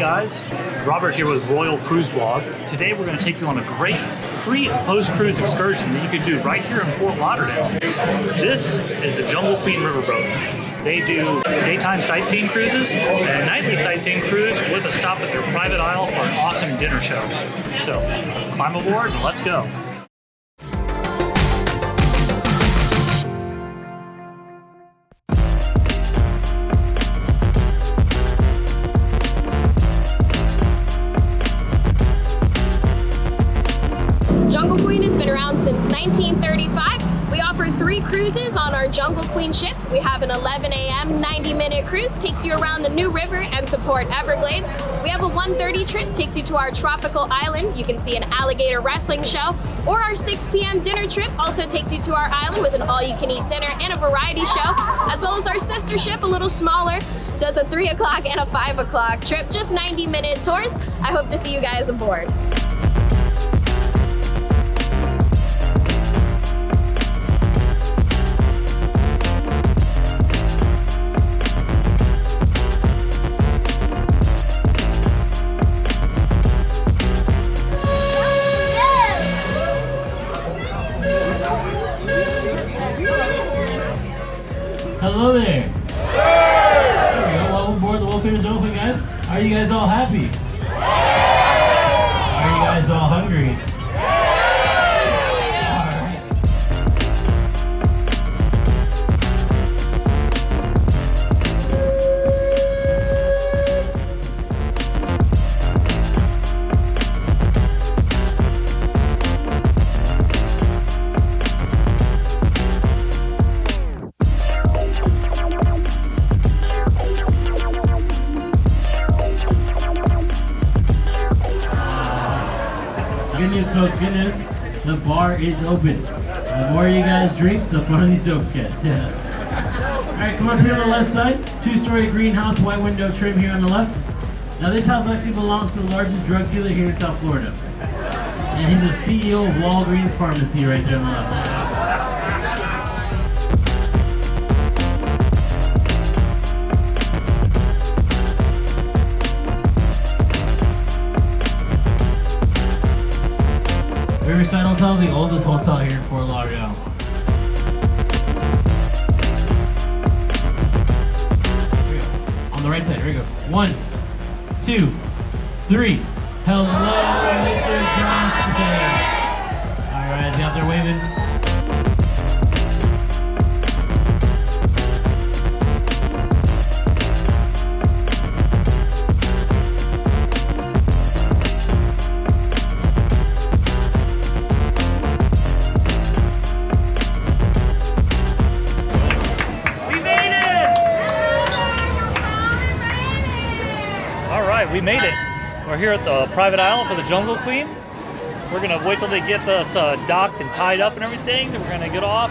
guys, Robert here with Royal Cruise Blog. Today we're going to take you on a great pre- and post-cruise excursion that you can do right here in Fort Lauderdale. This is the Jungle Queen Riverboat. They do daytime sightseeing cruises and a nightly sightseeing cruise with a stop at their private isle for an awesome dinner show. So climb aboard and let's go. Jungle Queen has been around since 1935. We offer 3 cruises on our Jungle Queen ship. We have an 11 a.m. 90-minute cruise, takes you around the New River and to Port Everglades. We have a 1:30 trip, takes you to our tropical island. You can see an alligator wrestling show. Or our 6 p.m. dinner trip also takes you to our island with an all-you-can-eat dinner and a variety show, as well as our sister ship, a little smaller, does a 3 o'clock and a 5 o'clock trip, just 90-minute tours. I hope to see you guys aboard. Hello there. There we go. Welcome aboard the world famous Jungle Queen, guys. Are you guys all happy? Are you guys all hungry? Good news, folks, good news. The bar is open. The more you guys drink, the funnier these jokes get. Yeah. Alright, come on here on the left side. 2-story greenhouse, white window trim here on the left. Now this house actually belongs to the largest drug dealer here in South Florida. And he's the CEO of Walgreens Pharmacy right there on the left. Riverside Hotel, the oldest hotel here in Fort Lauderdale. Here we go. On the right side, here we go. 1, 2, 3. Hello, Mr. Johnston. Alright, is he out there waving? We made it. We're here at the private island for the Jungle Queen. We're gonna wait till they get us docked and tied up and everything. Then we're gonna get off.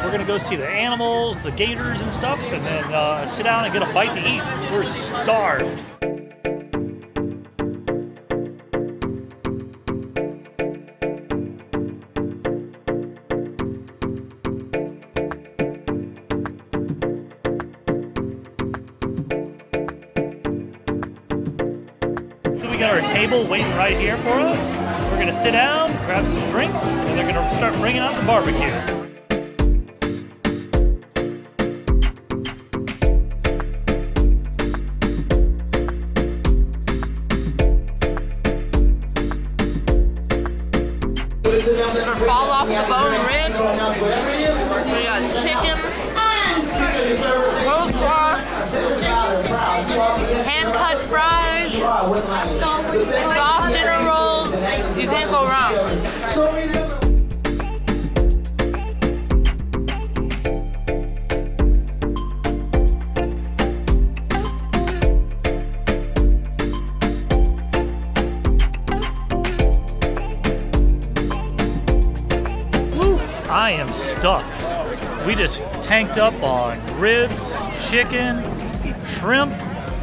We're gonna go see the animals, the gators and stuff, and then sit down and get a bite to eat. We're starved. We got our table waiting right here for us. We're gonna sit down, grab some drinks, and they're gonna start bringing out the barbecue. For fall off the bone ribs, we got chicken, coleslaw, hand cut fries, soft dinner rolls. You can't go wrong. I am stuffed. We just tanked up on ribs, chicken, shrimp.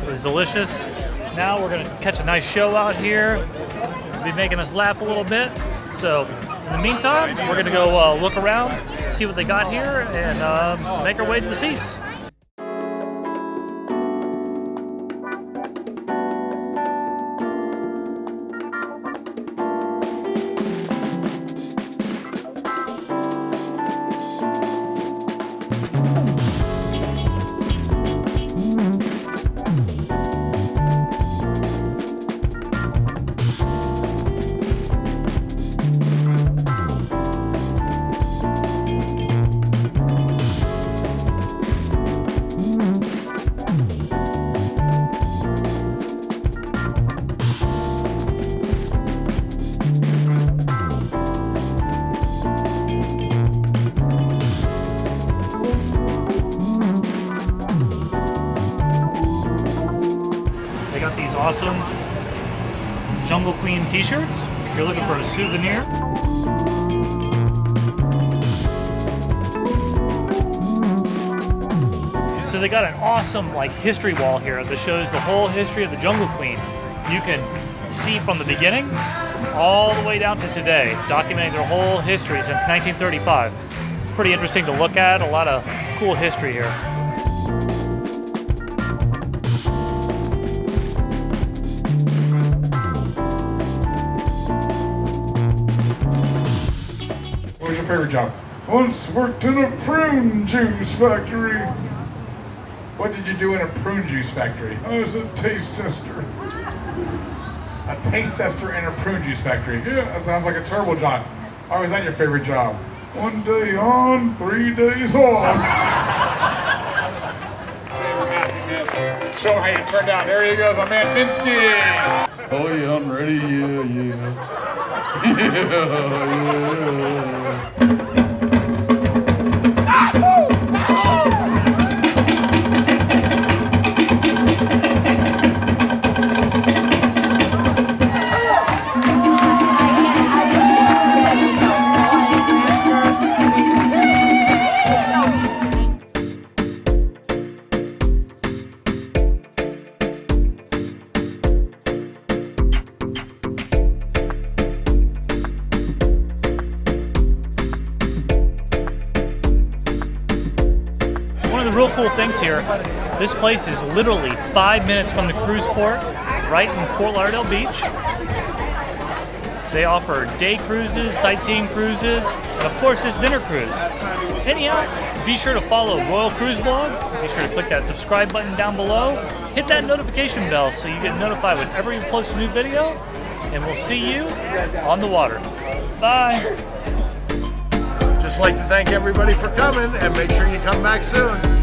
It was delicious. Now we're gonna catch a nice show out here. It'll be making us laugh a little bit. So in the meantime, we're gonna go look around, see what they got here, and make our way to the seats. these awesome Jungle Queen t-shirts if you're looking for a souvenir. So they got an awesome like history wall here that shows the whole history of the Jungle Queen. You can see from the beginning all the way down to today, documenting their whole history since 1935. It's pretty interesting to look at, a lot of cool history here. What was your favorite job? Once worked in a prune juice factory. What did you do in a prune juice factory? I was a taste tester. A taste tester in a prune juice factory. Yeah, that sounds like a terrible job. Why was that your favorite job? 1 day on, 3 days off. Fantastic, man. Show how you turned out. There he goes, my man Vinsky. Oh yeah, I'm ready, yeah. Yeah. One of the real cool things here, this place is literally 5 minutes from the cruise port, right in Fort Lauderdale Beach. They offer day cruises, sightseeing cruises, and of course this dinner cruise. Anyhow, be sure to follow Royal Cruise Blog. Be sure to click that subscribe button down below. Hit that notification bell so you get notified whenever you post a new video. And we'll see you on the water. Bye. Just like to thank everybody for coming, and make sure you come back soon.